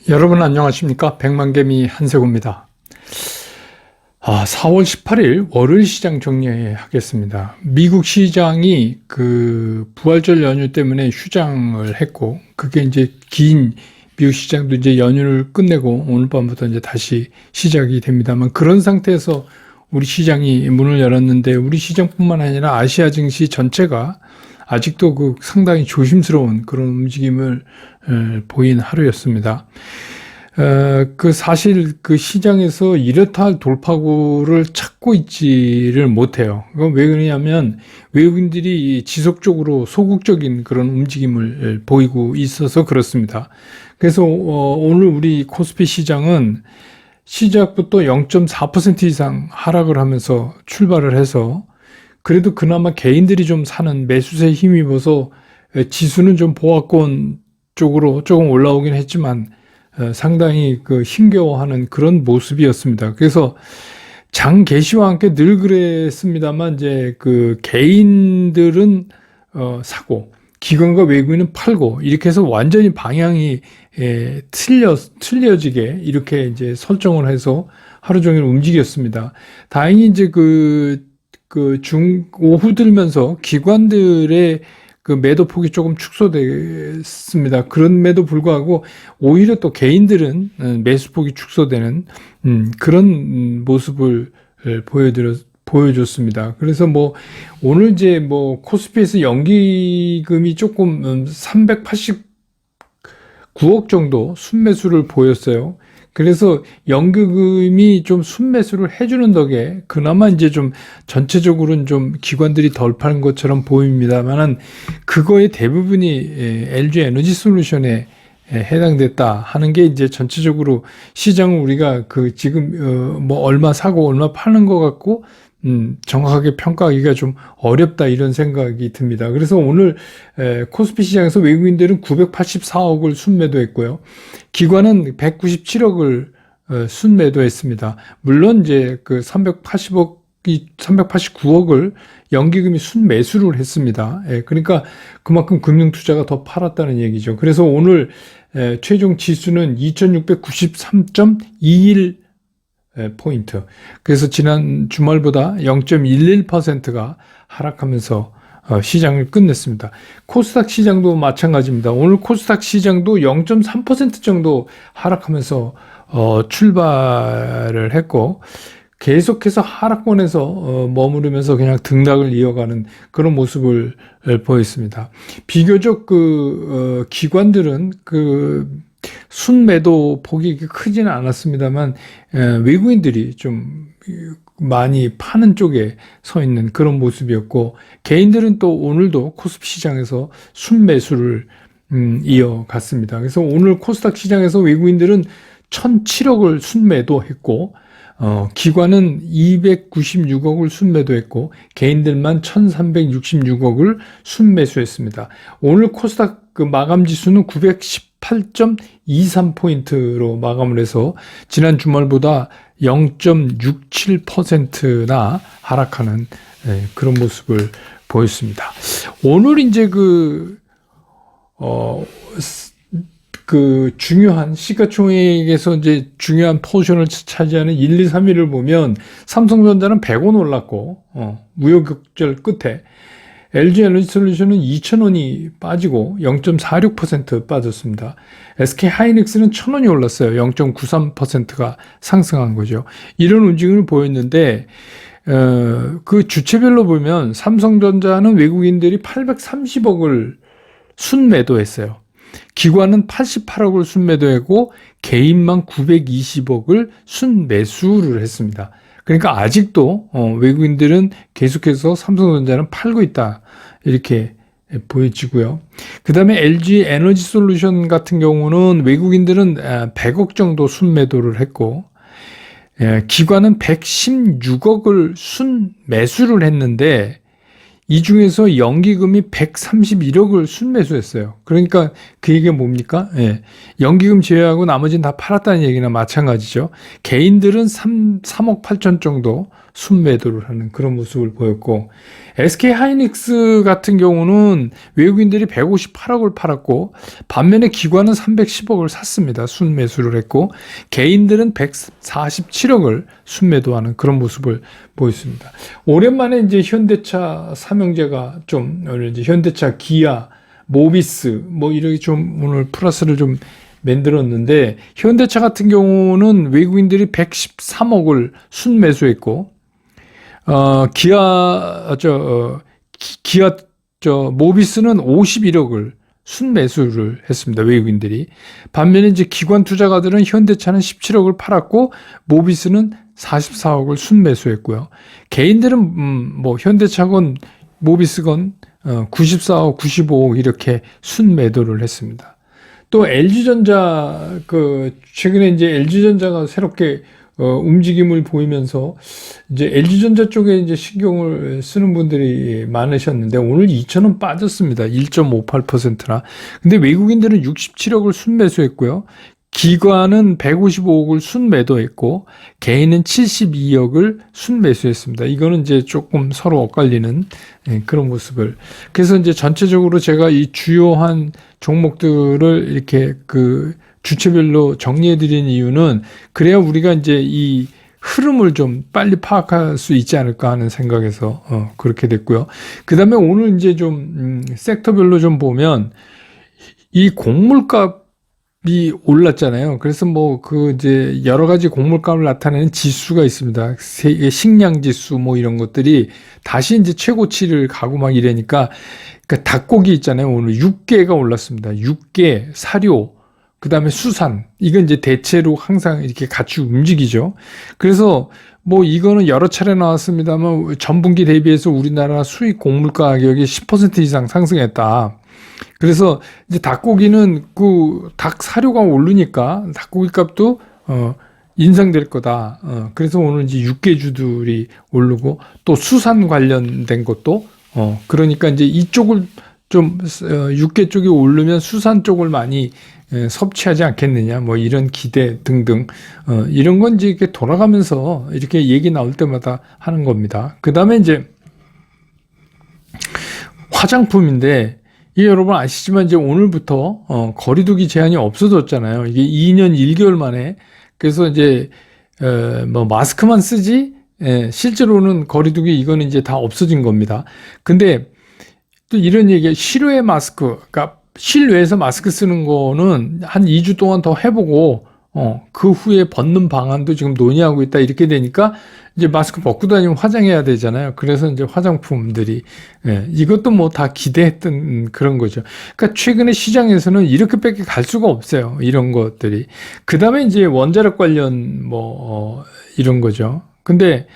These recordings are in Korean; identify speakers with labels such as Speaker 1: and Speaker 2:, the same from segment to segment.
Speaker 1: 여러분 안녕하십니까? 백만개미 한세구입니다. 4월 18일 월요일 시장 정리하겠습니다. 미국 시장이 부활절 연휴 때문에 휴장을 했고, 그게 이제 긴 미국 시장도 이제 연휴를 끝내고 오늘 밤부터 이제 다시 시작이 됩니다만, 그런 상태에서 우리 시장이 문을 열었는데, 우리 시장뿐만 아니라 아시아 증시 전체가 아직도 상당히 조심스러운 그런 움직임을 보인 하루였습니다. 사실 시장에서 이렇다 할 돌파구를 찾고 있지를 못해요. 그건 왜 그러냐면 외국인들이 지속적으로 소극적인 그런 움직임을 보이고 있어서 그렇습니다. 그래서 오늘 우리 코스피 시장은 시작부터 0.4% 이상 하락을 하면서 출발을 해서, 그래도 그나마 개인들이 좀 사는 매수세에 힘입어서 지수는 좀 보합권 쪽으로 조금 올라오긴 했지만 상당히 힘겨워하는 그런 모습이었습니다. 그래서 장 개시와 함께 늘 그랬습니다만, 이제 개인들은 사고 기관과 외국인은 팔고, 이렇게 해서 완전히 방향이 틀려지게 이렇게 이제 설정을 해서 하루 종일 움직였습니다. 다행히 이제 오후 들면서 기관들의 매도폭이 조금 축소됐습니다. 그런데도 불구하고 오히려 또 개인들은 매수폭이 축소되는 그런 모습을 보여줬습니다. 그래서 오늘 이제 코스피에서 연기금이 조금 389억 정도 순매수를 보였어요. 그래서 연기금이 좀 순매수를 해주는 덕에 그나마 이제 좀 전체적으로는 좀 기관들이 덜 파는 것처럼 보입니다만은, 그거의 대부분이 LG 에너지 솔루션에 해당됐다 하는 게 이제 전체적으로 시장을 우리가 지금 얼마 사고 얼마 파는 것 같고 정확하게 평가하기가 좀 어렵다, 이런 생각이 듭니다. 그래서 오늘 코스피 시장에서 외국인들은 984억을 순매도했고요. 기관은 197억을 순매도했습니다. 물론 이제 389억을 연기금이 순매수를 했습니다. 그러니까 그만큼 금융투자가 더 팔았다는 얘기죠. 그래서 오늘 최종 지수는 2693.21 포인트. 그래서 지난 주말보다 0.11%가 하락하면서 시장을 끝냈습니다. 코스닥 시장도 마찬가지입니다. 오늘 코스닥 시장도 0.3% 정도 하락하면서 출발을 했고, 계속해서 하락권에서 머무르면서 그냥 등락을 이어가는 그런 모습을 보였습니다. 비교적 기관들은 순매도 폭이 크지는 않았습니다만, 외국인들이 좀 많이 파는 쪽에 서 있는 그런 모습이었고, 개인들은 또 오늘도 코스피 시장에서 순매수를 이어갔습니다. 그래서 오늘 코스닥 시장에서 외국인들은 1,007억을 순매도했고, 기관은 296억을 순매도했고, 개인들만 1,366억을 순매수했습니다. 오늘 코스닥 마감 지수는 918.23포인트로 마감을 해서 지난 주말보다 0.67%나 하락하는 그런 모습을 보였습니다. 오늘 이제 중요한 시가총액에서 이제 중요한 포션을 차지하는 1, 2, 3위를 보면, 삼성전자는 100원 올랐고, 우여곡절 끝에 LG 에너지 솔루션은 2,000원이 빠지고 0.46% 빠졌습니다. SK 하이닉스는 1,000원이 올랐어요. 0.93%가 상승한 거죠. 이런 움직임을 보였는데, 주체별로 보면 삼성전자는 외국인들이 830억을 순매도했어요. 기관은 88억을 순매도했고, 개인만 920억을 순매수를 했습니다. 그러니까 아직도 외국인들은 계속해서 삼성전자는 팔고 있다, 이렇게 보여지고요. 그 다음에 LG 에너지 솔루션 같은 경우는 외국인들은 100억 정도 순매도를 했고, 기관은 116억을 순매수를 했는데, 이 중에서 연기금이 131억을 순매수했어요. 그러니까 그 얘기가 뭡니까? 예. 연기금 제외하고 나머지는 다 팔았다는 얘기나 마찬가지죠. 개인들은 3억 8천 정도 순매도를 하는 그런 모습을 보였고, SK 하이닉스 같은 경우는 외국인들이 158억을 팔았고, 반면에 기관은 310억을 샀습니다. 순매수를 했고, 개인들은 147억을 순매도하는 그런 모습을 보였습니다. 오랜만에 이제 현대차 삼형제가 좀, 이제 현대차, 기아, 모비스, 뭐 이렇게 좀 오늘 플러스를 좀 만들었는데, 현대차 같은 경우는 외국인들이 113억을 순매수했고, 모비스는 51억을 순매수를 했습니다. 외국인들이. 반면에 이제 기관 투자가들은 현대차는 17억을 팔았고, 모비스는 44억을 순매수했고요. 개인들은, 뭐, 현대차건, 모비스건, 94억, 95억 이렇게 순매도를 했습니다. 또 LG전자, 최근에 이제 LG전자가 새롭게 움직임을 보이면서 이제 LG전자 쪽에 이제 신경을 쓰는 분들이 많으셨는데 오늘 2,000원 빠졌습니다. 1.58%나. 근데 외국인들은 67억을 순매수했고요. 기관은 155억을 순매도했고 개인은 72억을 순매수했습니다. 이거는 이제 조금 서로 엇갈리는 그런 모습을. 그래서 이제 전체적으로 제가 이 주요한 종목들을 이렇게 주체별로 정리해 드린 이유는 그래야 우리가 이제 이 흐름을 좀 빨리 파악할 수 있지 않을까 하는 생각에서 그렇게 됐고요. 그 다음에 오늘 이제 좀 섹터별로 좀 보면 이 곡물값이 올랐잖아요. 그래서 뭐 이제 여러 가지 곡물값을 나타내는 지수가 있습니다. 세계 식량 지수 뭐 이런 것들이 다시 이제 최고치를 가고 막 이러니까 닭고기 있잖아요. 오늘 육개가 올랐습니다. 육개, 사료, 그 다음에 수산, 이건 이제 대체로 항상 이렇게 같이 움직이죠. 그래서 뭐 이거는 여러 차례 나왔습니다만 전분기 대비해서 우리나라 수입 곡물 가격이 10% 이상 상승했다. 그래서 이제 닭고기는 닭 사료가 오르니까 닭고기 값도 인상될 거다. 그래서 오늘 이제 육개주들이 오르고 또 수산 관련된 것도 그러니까 이제 이쪽을 좀 육개 쪽이 오르면 수산 쪽을 많이 섭취하지 않겠느냐, 뭐 이런 기대 등등 이런 건 이제 이렇게 돌아가면서 이렇게 얘기 나올 때마다 하는 겁니다. 그 다음에 이제 화장품인데 이게 여러분 아시지만 이제 오늘부터 거리두기 제한이 없어졌잖아요. 이게 2년 1개월 만에. 그래서 이제 뭐 마스크만 쓰지 실제로는 거리두기 이거는 이제 다 없어진 겁니다. 근데 또 이런 얘기가 실외 마스크, 그러니까 실외에서 마스크 쓰는 거는 한 2주 동안 더 해보고 그 후에 벗는 방안도 지금 논의하고 있다. 이렇게 되니까 이제 마스크 벗고 다니면 화장해야 되잖아요. 그래서 이제 화장품들이 이것도 뭐 다 기대했던 그런 거죠. 그러니까 최근에 시장에서는 이렇게밖에 갈 수가 없어요. 이런 것들이. 그 다음에 이제 원자력 관련 뭐 이런 거죠. 근데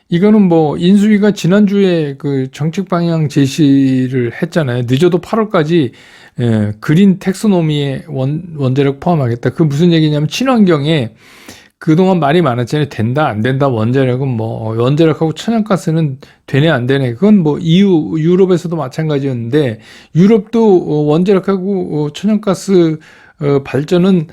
Speaker 1: 이거는 뭐 인수위가 지난주에 그 정책 방향 제시를 했잖아요. 늦어도 8월까지 그린 텍소노미에 원자력 포함하겠다. 그 무슨 얘기냐면 친환경에 그동안 말이 많았잖아요. 된다 안 된다. 원자력은 뭐 원자력하고 천연가스는 되네 안 되네. 그건 뭐 유럽에서도 마찬가지였는데 유럽도 원자력하고 천연가스 발전은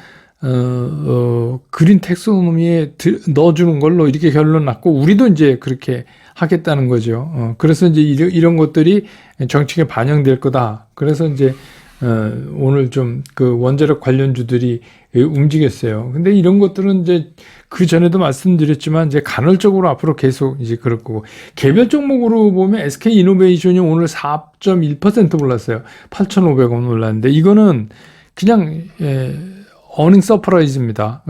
Speaker 1: 그린 텍소노미에 넣어주는 걸로 이렇게 결론 났고, 우리도 이제 그렇게 하겠다는 거죠. 그래서 이제 이런 것들이 정책에 반영될 거다. 그래서 이제, 오늘 좀 그 원자력 관련주들이 움직였어요. 근데 이런 것들은 이제 그 전에도 말씀드렸지만 이제 간헐적으로 앞으로 계속 이제 그럴 거고, 개별 종목으로 보면 SK 이노베이션이 오늘 4.1% 올랐어요. 8,500원 올랐는데, 이거는 그냥, 어닝 서프라이즈입니다.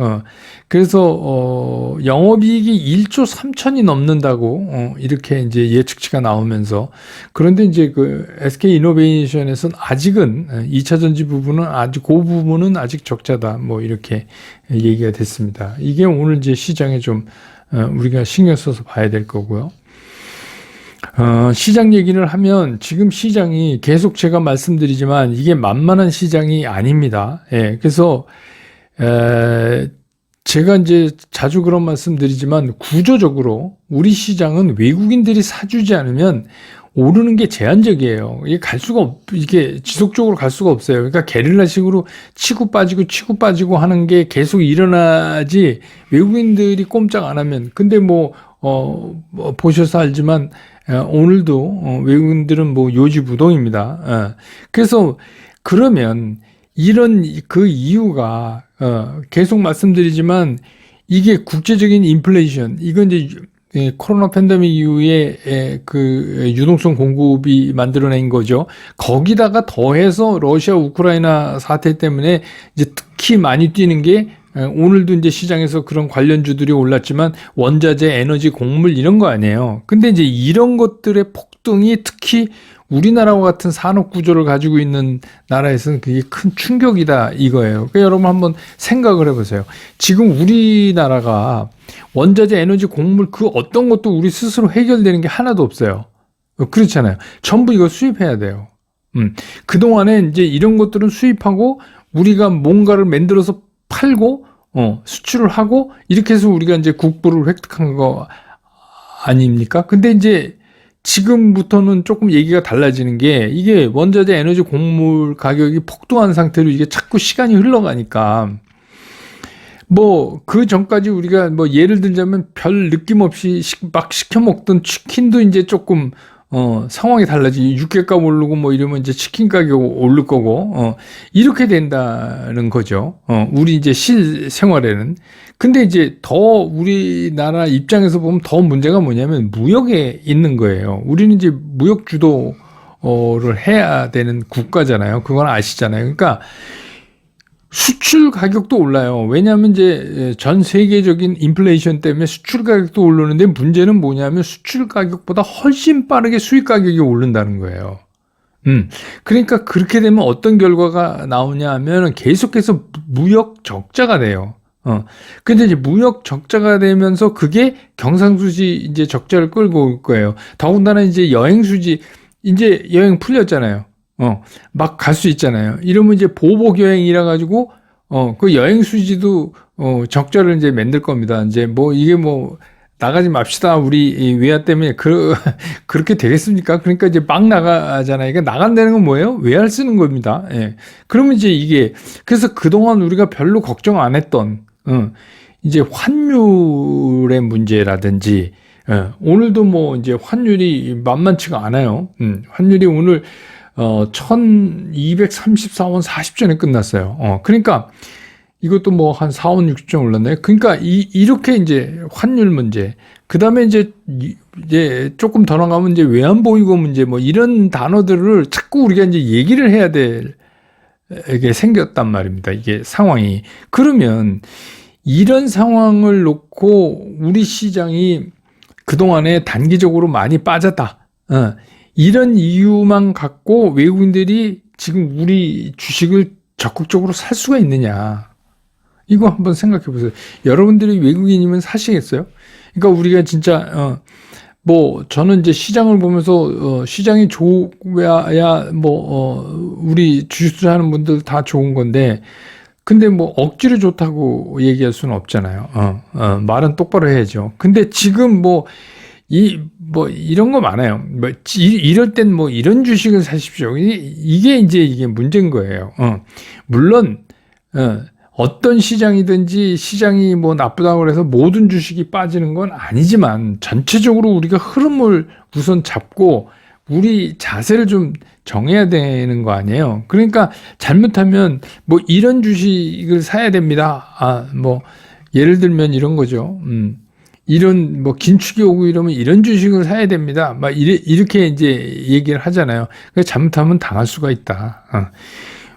Speaker 1: 그래서 영업이익이 1조 3천이 넘는다고 이렇게 이제 예측치가 나오면서, 그런데 이제 그 SK 이노베이션에서는 아직은 2차 전지 부분은 아직 그 부분은 아직 적자다. 뭐 이렇게 얘기가 됐습니다. 이게 오늘 이제 시장에 좀 우리가 신경 써서 봐야 될 거고요. 시장 얘기를 하면 지금 시장이 계속 제가 말씀드리지만 이게 만만한 시장이 아닙니다. 예, 그래서 제가 이제 자주 그런 말씀 드리지만 구조적으로 우리 시장은 외국인들이 사주지 않으면 오르는 게 제한적이에요. 이게 지속적으로 갈 수가 없어요. 그러니까 게릴라식으로 치고 빠지고 하는 게 계속 일어나지 외국인들이 꼼짝 안 하면. 근데 보셔서 알지만, 오늘도, 외국인들은 요지부동입니다. 그래서 그러면 이런 그 이유가, 계속 말씀드리지만 이게 국제적인 인플레이션, 이건 이제 코로나 팬데믹 이후에 그 유동성 공급이 만들어낸 거죠. 거기다가 더해서 러시아 우크라이나 사태 때문에 이제 특히 많이 뛰는 게 오늘도 이제 시장에서 그런 관련주들이 올랐지만 원자재, 에너지, 곡물 이런 거 아니에요. 근데 이제 이런 것들의 폭등이 특히 우리나라와 같은 산업 구조를 가지고 있는 나라에서는 그게 큰 충격이다 이거예요. 그러니까 여러분 한번 생각을 해보세요. 지금 우리나라가 원자재, 에너지, 곡물 그 어떤 것도 우리 스스로 해결되는 게 하나도 없어요. 그렇잖아요. 전부 이거 수입해야 돼요. 그동안에 이제 이런 것들은 수입하고 우리가 뭔가를 만들어서 팔고 수출을 하고 이렇게 해서 우리가 이제 국부를 획득한 거 아닙니까? 근데 이제 지금부터는 조금 얘기가 달라지는 게 이게 원자재, 에너지, 곡물 가격이 폭등한 상태로 이게 자꾸 시간이 흘러가니까 그 전까지 우리가 예를 들자면 별 느낌 없이 막 시켜 먹던 치킨도 이제 조금 상황이 달라지. 육개값 오르고 이러면 이제 치킨 가격 오를 거고 이렇게 된다는 거죠. 우리 이제 실생활에는. 근데 이제 더 우리나라 입장에서 보면 더 문제가 뭐냐면 무역에 있는 거예요. 우리는 이제 무역 주도를 해야 되는 국가잖아요. 그건 아시잖아요. 그러니까 수출 가격도 올라요. 왜냐하면 이제 전 세계적인 인플레이션 때문에 수출 가격도 오르는데 문제는 뭐냐면 수출 가격보다 훨씬 빠르게 수입 가격이 오른다는 거예요. 그러니까 그렇게 되면 어떤 결과가 나오냐 하면 계속해서 무역 적자가 돼요. 근데 이제 무역 적자가 되면서 그게 경상수지 이제 적자를 끌고 올 거예요. 더군다나 이제 여행수지, 이제 여행 풀렸잖아요. 막 갈 수 있잖아요. 이러면 이제 보복 여행이라 가지고, 그 여행 수지도, 적자를 이제 만들 겁니다. 이제 이게 나가지 맙시다. 우리 이 외화 때문에 그렇게 되겠습니까? 그러니까 이제 막 나가잖아요. 그러니까 나간다는 건 뭐예요? 외화를 쓰는 겁니다. 예. 그러면 이제 그래서 그동안 우리가 별로 걱정 안 했던, 이제 환율의 문제라든지, 오늘도 이제 환율이 만만치가 않아요. 환율이 오늘 1234원 40전에 끝났어요. 그러니까 이것도 한 4원 60전 올랐나요? 그러니까 이렇게 이제 환율 문제, 그 다음에 이제 조금 더 나가면 이제 외환보유고 문제 이런 단어들을 자꾸 우리가 이제 얘기를 해야 이게 생겼단 말입니다. 이게 상황이. 그러면 이런 상황을 놓고 우리 시장이 그동안에 단기적으로 많이 빠졌다. 이런 이유만 갖고 외국인들이 지금 우리 주식을 적극적으로 살 수가 있느냐. 이거 한번 생각해 보세요. 여러분들이 외국인이면 사시겠어요? 그러니까 우리가 진짜, 저는 이제 시장을 보면서, 시장이 좋아야, 우리 주식 투자하는 분들 다 좋은 건데, 근데 억지로 좋다고 얘기할 수는 없잖아요. 말은 똑바로 해야죠. 근데 지금 이런 거 많아요. 이럴 땐 이런 주식을 사십시오. 이게 문제인 거예요. 물론, 어떤 시장이든지 시장이 나쁘다고 해서 모든 주식이 빠지는 건 아니지만 전체적으로 우리가 흐름을 우선 잡고 우리 자세를 좀 정해야 되는 거 아니에요. 그러니까 잘못하면 이런 주식을 사야 됩니다. 예를 들면 이런 거죠. 이런 긴축이 오고 이러면 이런 주식을 사야 됩니다. 이렇게 이제 얘기를 하잖아요. 그러니까 잘못하면 당할 수가 있다.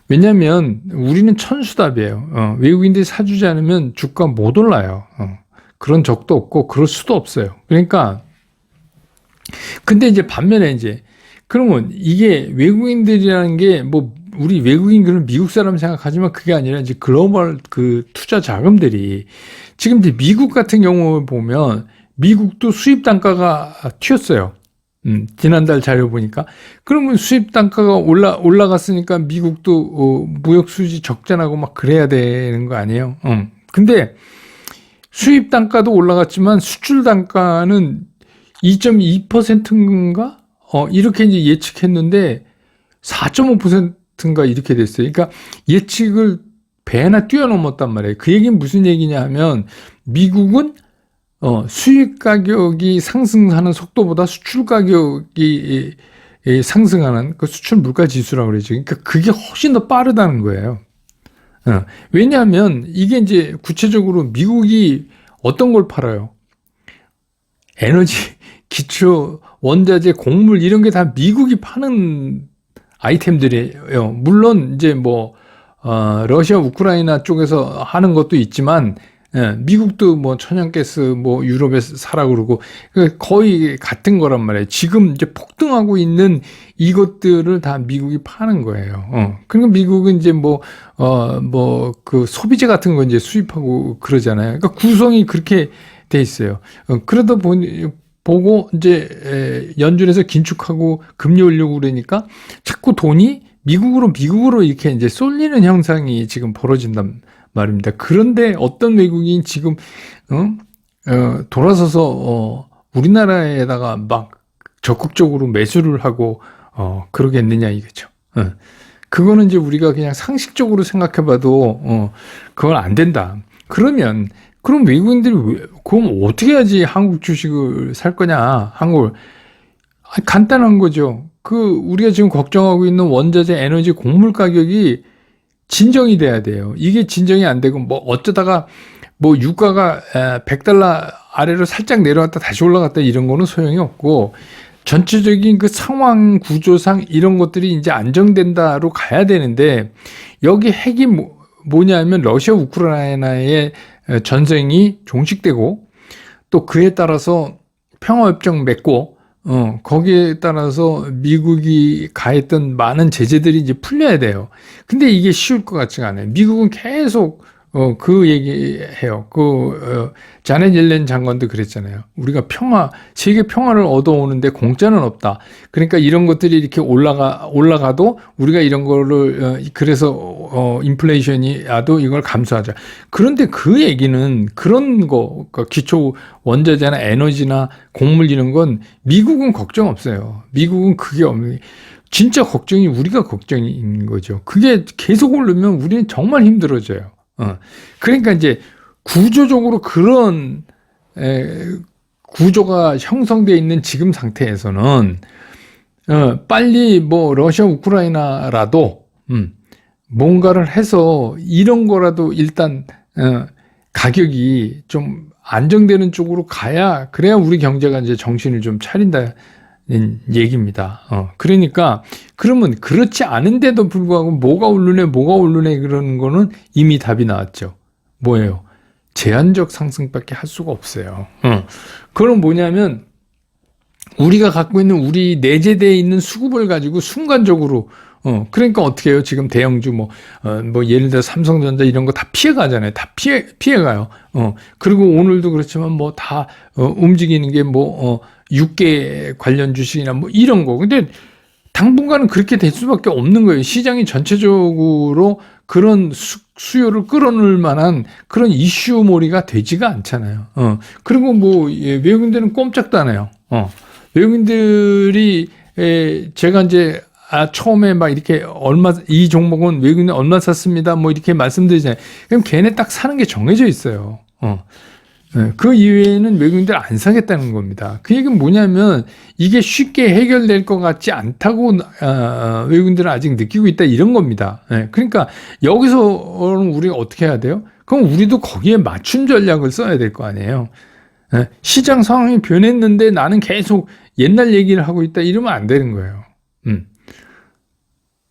Speaker 1: 왜냐면 우리는 천수답이에요. 외국인들이 사주지 않으면 주가 못 올라요. 그런 적도 없고 그럴 수도 없어요. 그러니까 근데 이제 반면에 그러면 이게 외국인들이라는 게 우리 외국인 그런 미국 사람 생각하지만 그게 아니라 이제 글로벌 그 투자 자금들이 지금 이제 미국 같은 경우 보면 미국도 수입 단가가 튀었어요. 지난달 자료 보니까. 그러면 수입 단가가 올라갔으니까 미국도 무역 수지 적자나고 막 그래야 되는 거 아니에요? 근데 수입 단가도 올라갔지만 수출 단가는 2.2%인가? 이렇게 이제 예측했는데 4.5%인가 이렇게 됐어요. 그러니까 예측을 배나 뛰어넘었단 말이에요. 그 얘기는 무슨 얘기냐 하면 미국은 수입 가격이 상승하는 속도보다 수출 가격이 상승하는 그 수출 물가 지수라고 그러죠. 그러니까 그게 훨씬 더 빠르다는 거예요. 왜냐하면 이게 이제 구체적으로 미국이 어떤 걸 팔아요? 에너지, 기초, 원자재, 곡물 이런 게 다 미국이 파는 아이템들이에요. 물론 이제 뭐 러시아, 우크라이나 쪽에서 하는 것도 있지만 미국도 뭐 천연가스 뭐 유럽에서 사라 그러고 거의 같은 거란 말이에요. 지금 이제 폭등하고 있는 이것들을 다 미국이 파는 거예요. 그러니까 미국은 이제 그 소비재 같은 거 이제 수입하고 그러잖아요. 그러니까 구성이 그렇게 돼 있어요. 그러다 보고 이제 연준에서 긴축하고 금리 올리려고 그러니까 자꾸 돈이 미국으로 이렇게 이제 쏠리는 현상이 지금 벌어진단 말입니다. 그런데 어떤 외국인 지금 돌아서서 우리나라에다가 막 적극적으로 매수를 하고 그러겠느냐 이거죠. 그거는 이제 우리가 그냥 상식적으로 생각해봐도 그건 안 된다. 그럼 외국인들이 그럼 어떻게 해야지 한국 주식을 살 거냐? 간단한 거죠. 우리가 지금 걱정하고 있는 원자재, 에너지, 곡물 가격이 진정이 돼야 돼요. 이게 진정이 안 되고 어쩌다가 유가가 $100 아래로 살짝 내려왔다 다시 올라갔다 이런 거는 소용이 없고 전체적인 그 상황 구조상 이런 것들이 이제 안정된다로 가야 되는데 여기 핵이 뭐냐면 러시아 우크라이나의 전쟁이 종식되고 또 그에 따라서 평화협정 맺고 거기에 따라서 미국이 가했던 많은 제재들이 이제 풀려야 돼요. 근데 이게 쉬울 것 같지가 않아요. 미국은 계속 그 얘기해요. 자넷 옐렌 장관도 그랬잖아요. 우리가 세계 평화를 얻어오는데 공짜는 없다. 그러니까 이런 것들이 이렇게 올라가도 우리가 이런 거를, 그래서, 인플레이션이 와도 이걸 감수하자. 그런데 그 얘기는 그런 거, 그러니까 기초 원자재나 에너지나 곡물 이런 건 미국은 걱정 없어요. 미국은 그게 없는, 진짜 걱정이 우리가 걱정인 거죠. 그게 계속 오르면 우리는 정말 힘들어져요. 그러니까 이제 구조적으로 그런 구조가 형성되어 있는 지금 상태에서는 빨리 러시아 우크라이나라도 뭔가를 해서 이런 거라도 일단 가격이 좀 안정되는 쪽으로 그래야 우리 경제가 이제 정신을 좀 차린다는 얘기입니다. 그러니까 그러면 그렇지 않은데도 불구하고 뭐가 오르네 그러는 거는 이미 답이 나왔죠. 뭐예요? 제한적 상승밖에 할 수가 없어요. 그럼 뭐냐면 우리가 갖고 있는 우리 내재되어 있는 수급을 가지고 순간적으로 그러니까 어떻게 해요? 지금 대형주 예를 들어 삼성전자 이런 거 다 피해가잖아요. 다 피해가요. 그리고 오늘도 그렇지만 다 움직이는 게 6개 관련 주식이나 이런 거. 근데 당분간은 그렇게 될 수밖에 없는 거예요. 시장이 전체적으로 그런 수요를 끌어넣을 만한 그런 이슈몰이가 되지가 않잖아요. 그리고 외국인들은 꼼짝도 안 해요. 외국인들이 제가 이제 처음에 이렇게 이 종목은 외국인이 얼마 샀습니다. 이렇게 말씀드리잖아요. 그럼 걔네 딱 사는 게 정해져 있어요. 그 이외에는 외국인들 안 사겠다는 겁니다. 그 얘기는 뭐냐면 이게 쉽게 해결될 것 같지 않다고 외국인들은 아직 느끼고 있다 이런 겁니다. 그러니까 여기서는 우리가 어떻게 해야 돼요? 그럼 우리도 거기에 맞춤 전략을 써야 될 거 아니에요. 시장 상황이 변했는데 나는 계속 옛날 얘기를 하고 있다 이러면 안 되는 거예요.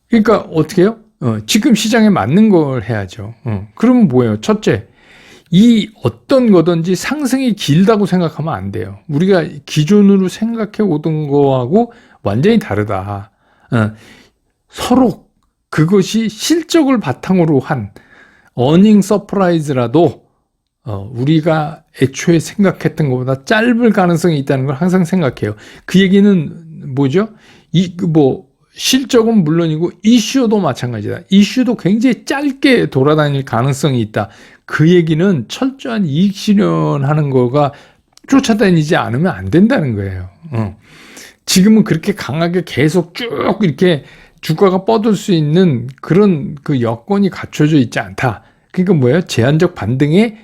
Speaker 1: 그러니까 어떻게 해요? 지금 시장에 맞는 걸 해야죠. 그러면 뭐예요? 첫째, 이 어떤 거든지 상승이 길다고 생각하면 안 돼요. 우리가 기존으로 생각해 오던 거하고 완전히 다르다. 서로 그것이 실적을 바탕으로 한 어닝 서프라이즈라도 우리가 애초에 생각했던 것보다 짧을 가능성이 있다는 걸 항상 생각해요. 그 얘기는 뭐죠? 실적은 물론이고 이슈도 마찬가지다. 이슈도 굉장히 짧게 돌아다닐 가능성이 있다. 그 얘기는 철저한 이익 실현하는 거가 쫓아다니지 않으면 안 된다는 거예요. 지금은 그렇게 강하게 계속 쭉 이렇게 주가가 뻗을 수 있는 그런 그 여건이 갖춰져 있지 않다. 그러니까 뭐예요? 제한적 반등의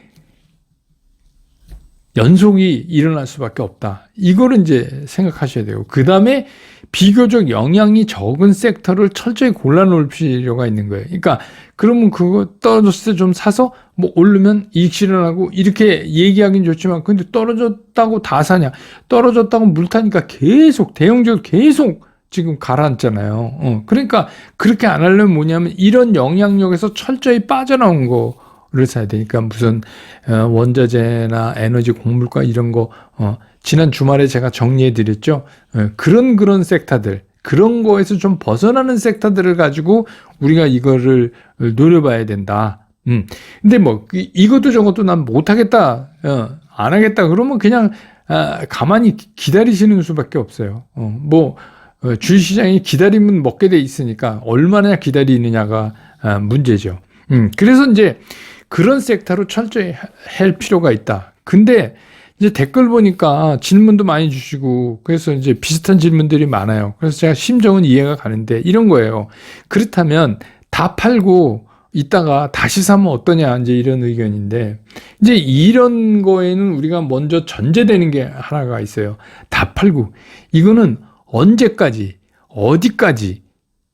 Speaker 1: 연속이 일어날 수밖에 없다. 이거를 이제 생각하셔야 되고, 그 다음에 비교적 영향이 적은 섹터를 철저히 골라놓을 필요가 있는 거예요. 그러니까 그러면 그거 떨어졌을 때 좀 사서 뭐 오르면 이익 실현하고 이렇게 얘기하긴 좋지만, 근데 떨어졌다고 다 사냐? 떨어졌다고 물 타니까 계속 대형적으로 계속 지금 가라앉잖아요. 그러니까 그렇게 안 하려면 뭐냐면 이런 영향력에서 철저히 빠져나온 거를 사야 되니까, 무슨 원자재나 에너지 곡물가 이런 거 지난 주말에 제가 정리해 드렸죠. 그런 섹터들, 그런 거에서 좀 벗어나는 섹터들을 가지고 우리가 이거를 노려봐야 된다. 근데 뭐 이것도 저것도 난 못하겠다, 안 하겠다 그러면 그냥 가만히 기다리시는 수밖에 없어요. 주식시장이 기다리면 먹게 돼 있으니까 얼마나 기다리느냐가 문제죠. 그래서 이제 그런 섹터로 철저히 할 필요가 있다. 근데 이제 댓글 보니까 질문도 많이 주시고, 그래서 이제 비슷한 질문들이 많아요. 그래서 제가 심정은 이해가 가는데 이런 거예요. 그렇다면 다 팔고 이따가 다시 사면 어떠냐, 이제 이런 의견인데, 이제 이런 거에는 우리가 먼저 전제되는 게 하나가 있어요. 다 팔고 이거는 언제까지, 어디까지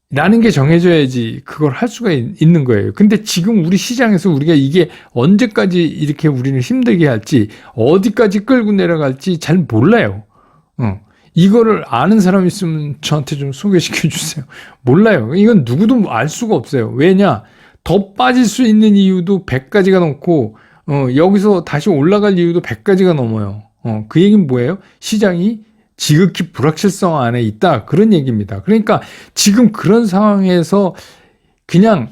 Speaker 1: 라는 게 정해져야지 그걸 할 수가 있는 거예요. 근데 지금 우리 시장에서 우리가 이게 언제까지 이렇게 우리를 힘들게 할지, 어디까지 끌고 내려갈지 잘 몰라요. 이거를 아는 사람 있으면 저한테 좀 소개시켜 주세요. 몰라요. 이건 누구도 알 수가 없어요. 왜냐? 더 빠질 수 있는 이유도 100가지가 넘고, 여기서 다시 올라갈 이유도 100가지가 넘어요. 그 얘기는 뭐예요? 시장이 지극히 불확실성 안에 있다, 그런 얘기입니다. 그러니까 지금 그런 상황에서 그냥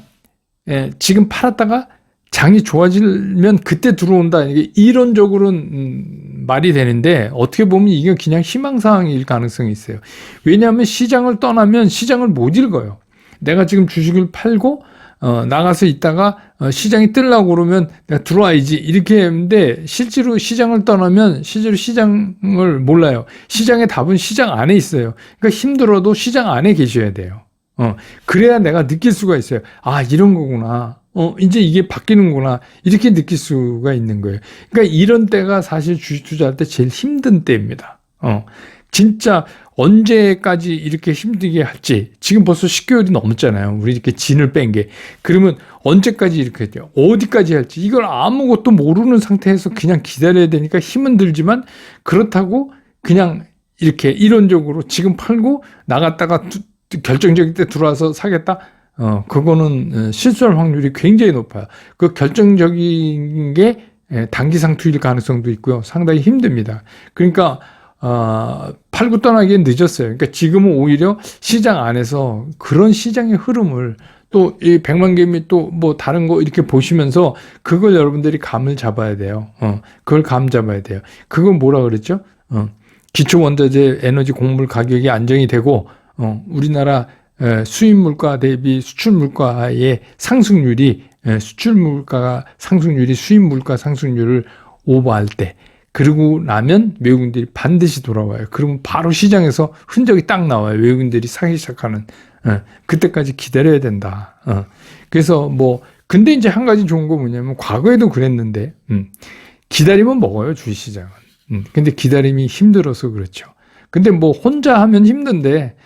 Speaker 1: 지금 팔았다가 장이 좋아지면 그때 들어온다, 이게 이론적으로는 말이 되는데, 어떻게 보면 이게 그냥 희망사항일 가능성이 있어요. 왜냐하면 시장을 떠나면 시장을 못 읽어요. 내가 지금 주식을 팔고 나가서 있다가 시장이 뜨려고 그러면 내가 들어와야지 이렇게 했는데, 실제로 시장을 떠나면 실제로 시장을 몰라요. 시장의 답은 시장 안에 있어요. 그러니까 힘들어도 시장 안에 계셔야 돼요. 그래야 내가 느낄 수가 있어요. 아, 이런 거구나. 이제 이게 바뀌는구나. 이렇게 느낄 수가 있는 거예요. 그러니까 이런 때가 사실 주식 투자할 때 제일 힘든 때입니다. 진짜 언제까지 이렇게 힘들게 할지, 지금 벌써 10개월이 넘었잖아요. 우리 이렇게 진을 뺀 게. 그러면 언제까지 이렇게 할지, 어디까지 할지, 이걸 아무것도 모르는 상태에서 그냥 기다려야 되니까 힘은 들지만, 그렇다고 그냥 이렇게 이론적으로 지금 팔고 나갔다가 결정적일 때 들어와서 사겠다? 그거는 실수할 확률이 굉장히 높아요. 그 결정적인 게 단기 상투일 가능성도 있고요. 상당히 힘듭니다. 그러니까 팔고 떠나기엔 늦었어요. 그러니까 지금은 오히려 시장 안에서 그런 시장의 흐름을, 또 이 100만 개미 또 뭐 다른 거 이렇게 보시면서 그걸 여러분들이 감을 잡아야 돼요. 그걸 감 잡아야 돼요. 그건 뭐라 그랬죠? 기초 원자재 에너지 곡물 가격이 안정이 되고, 우리나라 수입 물가 대비 수출 물가의 상승률이, 수출 물가 상승률이 수입 물가 상승률을 오버할 때, 그러고 나면 외국인들이 반드시 돌아와요. 그러면 바로 시장에서 흔적이 딱 나와요. 외국인들이 사기 시작하는. 그때까지 기다려야 된다. 그래서 근데 이제 한 가지 좋은 거 뭐냐면, 과거에도 그랬는데, 기다리면 먹어요, 주식시장은. 근데 기다림이 힘들어서 그렇죠. 근데 혼자 하면 힘든데,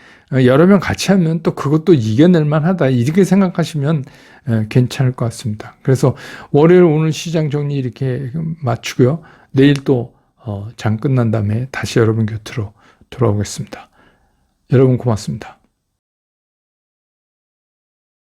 Speaker 1: 여러 명 같이 하면 또 그것도 이겨낼 만하다, 이렇게 생각하시면 괜찮을 것 같습니다. 그래서 월요일 오늘 시장 정리 이렇게 마치고요. 내일 또 장 끝난 다음에 다시 여러분 곁으로 돌아오겠습니다. 여러분 고맙습니다.